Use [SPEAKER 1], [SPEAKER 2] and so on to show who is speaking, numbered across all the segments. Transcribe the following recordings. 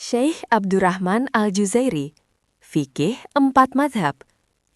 [SPEAKER 1] Syekh Abdurrahman Al-Juzairi, Fikih 4 Madhab,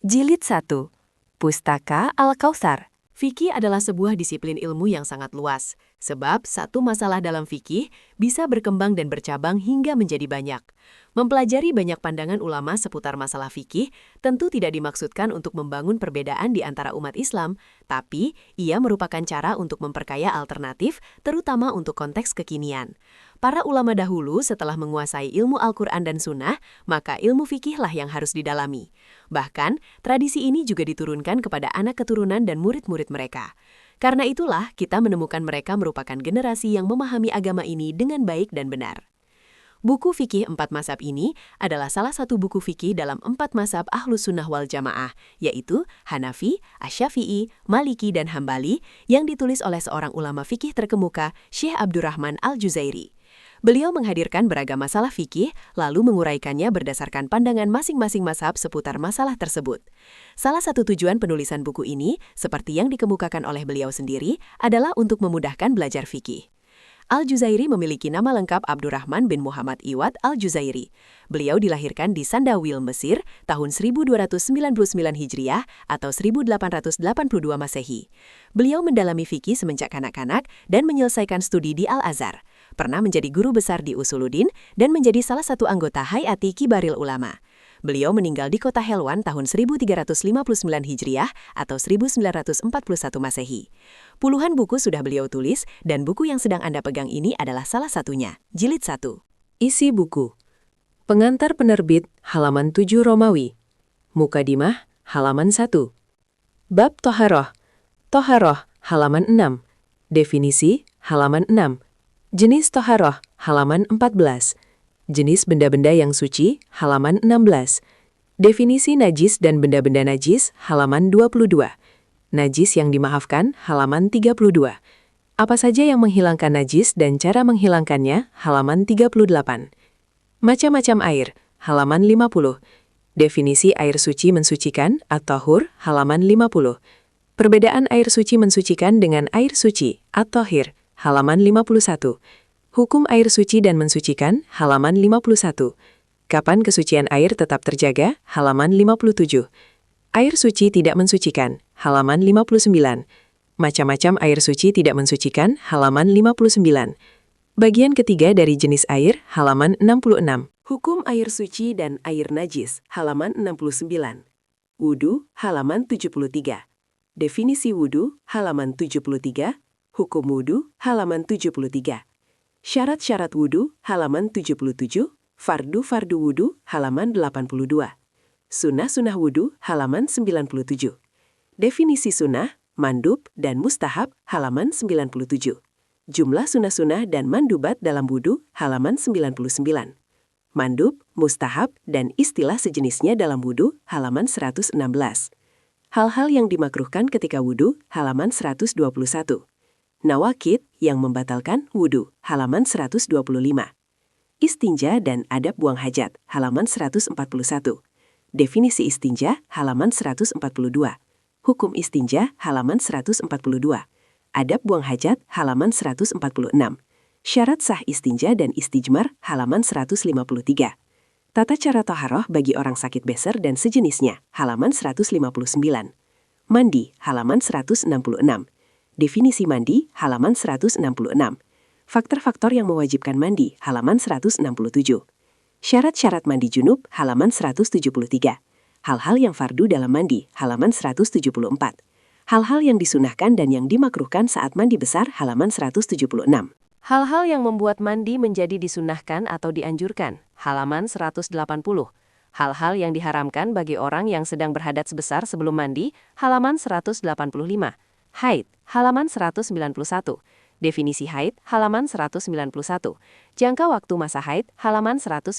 [SPEAKER 1] Jilid 1, Pustaka Al-Kautsar.
[SPEAKER 2] Fikih adalah sebuah disiplin ilmu yang sangat luas, sebab satu masalah dalam fikih bisa berkembang dan bercabang hingga menjadi banyak. Mempelajari banyak pandangan ulama seputar masalah fikih tentu tidak dimaksudkan untuk membangun perbedaan di antara umat Islam, tapi ia merupakan cara untuk memperkaya alternatif, terutama untuk konteks kekinian. Para ulama dahulu setelah menguasai ilmu Al-Quran dan Sunnah, maka ilmu fikihlah yang harus didalami. Bahkan, tradisi ini juga diturunkan kepada anak keturunan dan murid-murid mereka. Karena itulah, kita menemukan mereka merupakan generasi yang memahami agama ini dengan baik dan benar. Buku Fikih 4 Mazhab ini adalah salah satu buku fikih dalam 4 mazhab Ahlus Sunnah wal Jamaah, yaitu Hanafi, Asy-Syafi'i, Maliki, dan Hambali, yang ditulis oleh seorang ulama fikih terkemuka, Syekh Abdurrahman Al-Juzairi. Beliau menghadirkan beragam masalah fikih, lalu menguraikannya berdasarkan pandangan masing-masing mazhab seputar masalah tersebut. Salah satu tujuan penulisan buku ini, seperti yang dikemukakan oleh beliau sendiri, adalah untuk memudahkan belajar fikih. Al-Juzairi memiliki nama lengkap Abdurrahman bin Muhammad Iwad Al-Juzairi. Beliau dilahirkan di Sandawil, Mesir, tahun 1299 Hijriah atau 1882 Masehi. Beliau mendalami fikih semenjak kanak-kanak dan menyelesaikan studi di Al-Azhar. Pernah menjadi guru besar di Usuluddin dan menjadi salah satu anggota Hayati Kibaril Ulama. Beliau meninggal di kota Helwan tahun 1359 Hijriah atau 1941 Masehi. Puluhan buku sudah beliau tulis dan buku yang sedang Anda pegang ini adalah salah satunya, Jilid 1.
[SPEAKER 3] Isi buku. Pengantar penerbit halaman 7 Romawi. Mukadimah halaman 1. Bab Toharoh. Toharoh halaman 6. Definisi halaman 6. Jenis toharoh halaman 14. Jenis benda-benda yang suci halaman 16. Definisi najis dan benda-benda najis halaman 22. Najis yang dimaafkan halaman 32. Apa saja yang menghilangkan najis dan cara menghilangkannya halaman 38. Macam-macam air halaman 50. Definisi air suci mensucikan at-tahur halaman 50. Perbedaan air suci mensucikan dengan air suci at-tahir halaman 51. Hukum air suci dan mensucikan halaman 51. Kapan kesucian air tetap terjaga halaman 57. Air suci tidak mensucikan halaman 59. Macam-macam air suci tidak mensucikan halaman 59. Bagian ketiga dari jenis air halaman 66. Hukum air suci dan air najis halaman 69. Wudu halaman 73. Definisi wudu halaman 73. Hukum wudu halaman 73. Syarat-syarat wudu halaman 77. Fardu-fardu wudu halaman 82. Sunnah-sunnah wudu halaman 97. Definisi sunnah, mandub, dan mustahab halaman 97. Jumlah sunnah-sunnah dan mandubat dalam wudu halaman 99. Mandub, mustahab, dan istilah sejenisnya dalam wudu halaman 116. Hal-hal yang dimakruhkan ketika wudu halaman 121. Nawakid yang membatalkan wudu halaman 125. Istinja dan adab buang hajat halaman 141. Definisi istinja halaman 142. Hukum istinja halaman 142. Adab buang hajat halaman 146. Syarat sah istinja dan istijmar halaman 153. Tata cara toharoh bagi orang sakit beser dan sejenisnya halaman 159. Mandi halaman 166. Definisi mandi halaman 166. Faktor-faktor yang mewajibkan mandi halaman 167. Syarat-syarat mandi junub halaman 173. Hal-hal yang fardu dalam mandi halaman 174. Hal-hal yang disunahkan dan yang dimakruhkan saat mandi besar halaman 176.
[SPEAKER 2] Hal-hal yang membuat mandi menjadi disunahkan atau dianjurkan halaman 180. Hal-hal yang diharamkan bagi orang yang sedang berhadas besar sebelum mandi halaman 185. Haid, halaman 191. Definisi haid, halaman 191. Jangka waktu masa haid, halaman 199.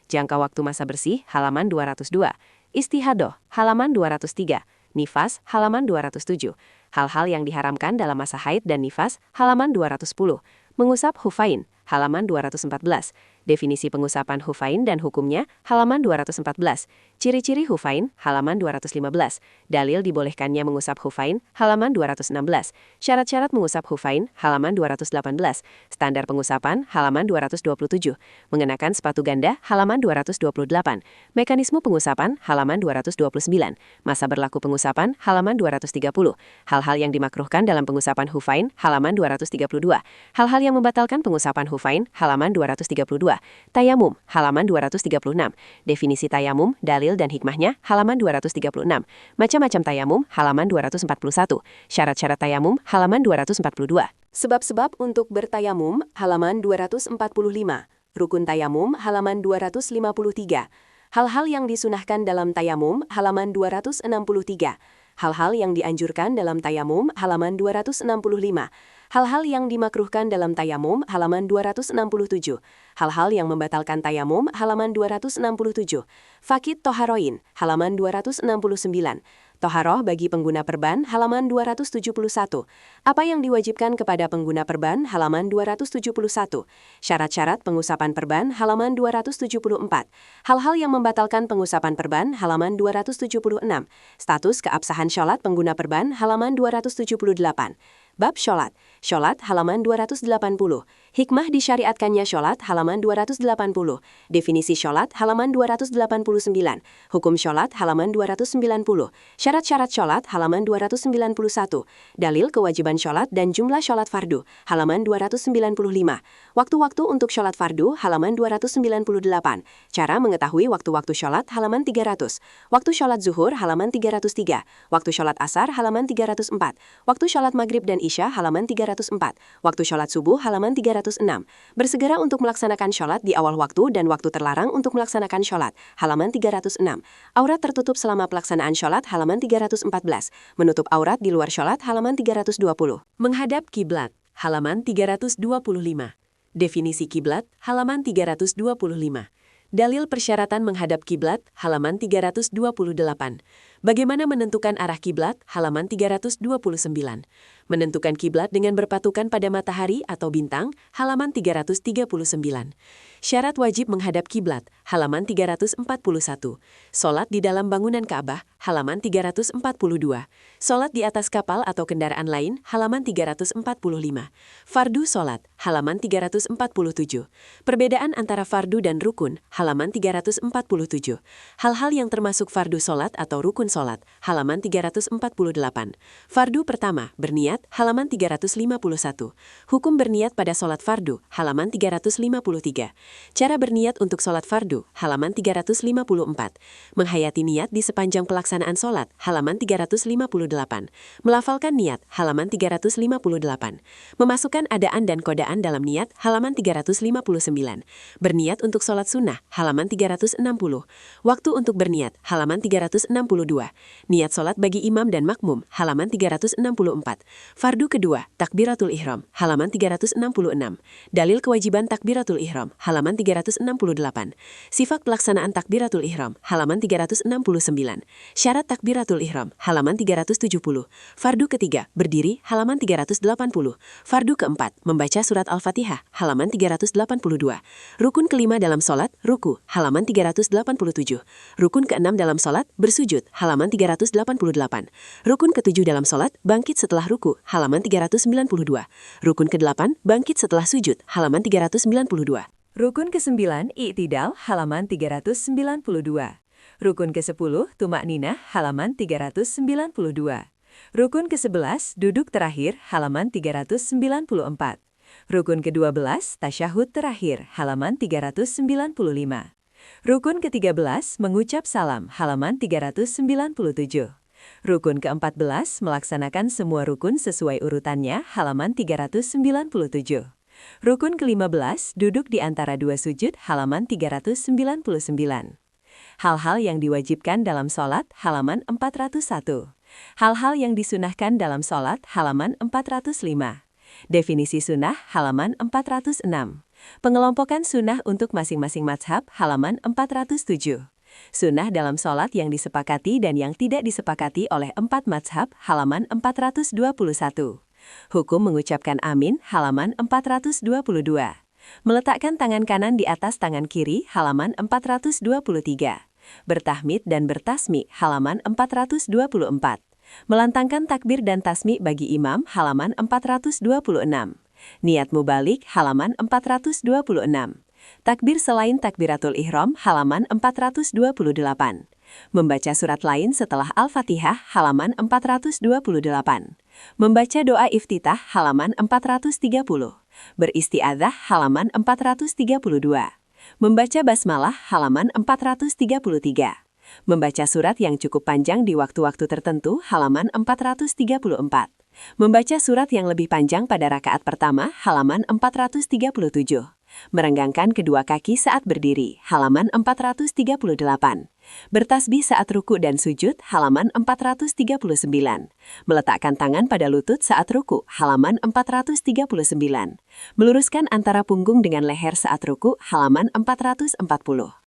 [SPEAKER 2] Jangka waktu masa bersih, halaman 202. Istihadoh, halaman 203. Nifas, halaman 207. Hal-hal yang diharamkan dalam masa haid dan nifas, halaman 210. Mengusap hufain,
[SPEAKER 3] halaman 214. Definisi pengusapan hufain dan hukumnya, halaman 214. Ciri-ciri hufain, halaman 215. Dalil dibolehkannya mengusap hufain, halaman 216. Syarat-syarat mengusap hufain, halaman 218. Standar pengusapan, halaman 227. Mengenakan sepatu ganda, halaman 228. Mekanisme pengusapan, halaman 229. Masa berlaku pengusapan, halaman 230. Hal-hal yang dimakruhkan dalam pengusapan hufain, halaman 232. Hal-hal yang membatalkan pengusapan hufain, halaman 232. Tayamum, halaman 236. Definisi tayamum, dalil dan hikmahnya, halaman 236. Macam-macam tayamum, halaman 241. Syarat-syarat tayamum, halaman 242. Sebab-sebab untuk bertayamum, halaman 245. Rukun tayamum, halaman 253. Hal-hal yang disunahkan dalam tayamum, halaman 263. Hal-hal yang dianjurkan dalam tayamum, halaman 265. Hal-hal yang dimakruhkan dalam tayamum, halaman 267. Hal-hal yang membatalkan tayamum, halaman 267. Fakid toharoin, halaman 269. Toharoh bagi pengguna perban, halaman 271. Apa yang diwajibkan kepada pengguna perban, halaman 271. Syarat-syarat pengusapan perban, halaman 274. Hal-hal yang membatalkan pengusapan perban, halaman 276. Status keabsahan syolat pengguna perban, halaman 278. Bab syolat. Syolat, halaman 280. Hikmah disyariatkannya syolat, halaman 280. Definisi syolat, halaman 289. Hukum syolat, halaman 290. Syarat-syarat syolat, halaman 291. Dalil kewajiban syolat dan jumlah syolat fardu, halaman 295. Waktu-waktu untuk syolat fardu, halaman 298. Cara mengetahui waktu-waktu syolat, halaman 300. Waktu syolat zuhur, halaman 303. Waktu syolat asar, halaman 304. Waktu syolat maghrib dan isya, halaman 304. Waktu syolat subuh, halaman 306. Bersegera untuk melaksanakan syolat di awal waktu dan waktu terlarang untuk melaksanakan syolat, halaman 306. Aurat tertutup selama pelaksanaan syolat, halaman 314. Menutup aurat di luar syolat, halaman 320. Menghadap kiblat, halaman 325. Definisi kiblat, halaman 325. Dalil persyaratan menghadap kiblat, halaman 328. Bagaimana menentukan arah kiblat, halaman 329. Menentukan kiblat dengan berpatukan pada matahari atau bintang, halaman 339. Syarat wajib menghadap kiblat, halaman 341. Solat di dalam bangunan Ka'bah, halaman 342. Solat di atas kapal atau kendaraan lain, halaman 345. Fardu solat, halaman 347. Perbedaan antara fardu dan rukun, halaman 347. Hal-hal yang termasuk fardu solat atau rukun solat, halaman 348. Fardu pertama, berniat, halaman 351. Hukum berniat pada solat fardu, halaman 353. Cara berniat untuk solat fardu, halaman 354. Menghayati niat di sepanjang pelaksanaan solat, halaman 358. Melafalkan niat, halaman 358. Memasukkan adaan dan kodaan dalam niat, halaman 359. Berniat untuk solat sunnah, halaman 360. Waktu untuk berniat, halaman 362. Niat solat bagi imam dan makmum, halaman 364. Fardu kedua, takbiratul ihram, halaman 366. Dalil kewajiban takbiratul ihram, halaman 368. Sifat pelaksanaan takbiratul ihram, halaman 369. Syarat takbiratul ihram, halaman 370. Fardu ketiga, berdiri, halaman 380. Fardu keempat, membaca surat Al-Fatihah, halaman 382. Rukun kelima dalam solat, ruku, halaman 387. Rukun keenam dalam solat, bersujud, halaman 388. Rukun ketujuh dalam solat, bangkit setelah ruku, halaman 392. Rukun kedelapan, bangkit setelah sujud, halaman 392.
[SPEAKER 1] Rukun ke-9, i'tidal, halaman 392. Rukun ke-10, tumakninah, halaman 392. Rukun ke-11, duduk terakhir, halaman 394. Rukun ke-12, tasyahud terakhir, halaman 395. Rukun ke-13, mengucap salam, halaman 397. Rukun ke-14, melaksanakan semua rukun sesuai urutannya, halaman 397. Rukun ke-15, duduk di antara dua sujud, halaman 399. Hal-hal yang diwajibkan dalam sholat, halaman 401. Hal-hal yang disunahkan dalam sholat, halaman 405. Definisi sunnah, halaman 406. Pengelompokan sunnah untuk masing-masing mazhab, halaman 407. Sunnah dalam sholat yang disepakati dan yang tidak disepakati oleh 4 mazhab, halaman 421. Hukum mengucapkan amin, halaman 422. Meletakkan tangan kanan di atas tangan kiri, halaman 423. Bertahmid dan bertasmi, halaman 424. Melantangkan takbir dan tasmi bagi imam, halaman 426. Niat mubalik, halaman 426. Takbir selain takbiratul ihram, halaman 428. Membaca surat lain setelah Al-Fatihah, halaman 428. Membaca doa iftitah, halaman 430. Beristiadzah, halaman 432. Membaca basmalah, halaman 433. Membaca surat yang cukup panjang di waktu-waktu tertentu, halaman 434. Membaca surat yang lebih panjang pada rakaat pertama, halaman 437. Merenggangkan kedua kaki saat berdiri, halaman 438. Bertasbih saat ruku dan sujud, halaman 439. Meletakkan tangan pada lutut saat ruku, halaman 439. Meluruskan antara punggung dengan leher saat ruku, halaman 440.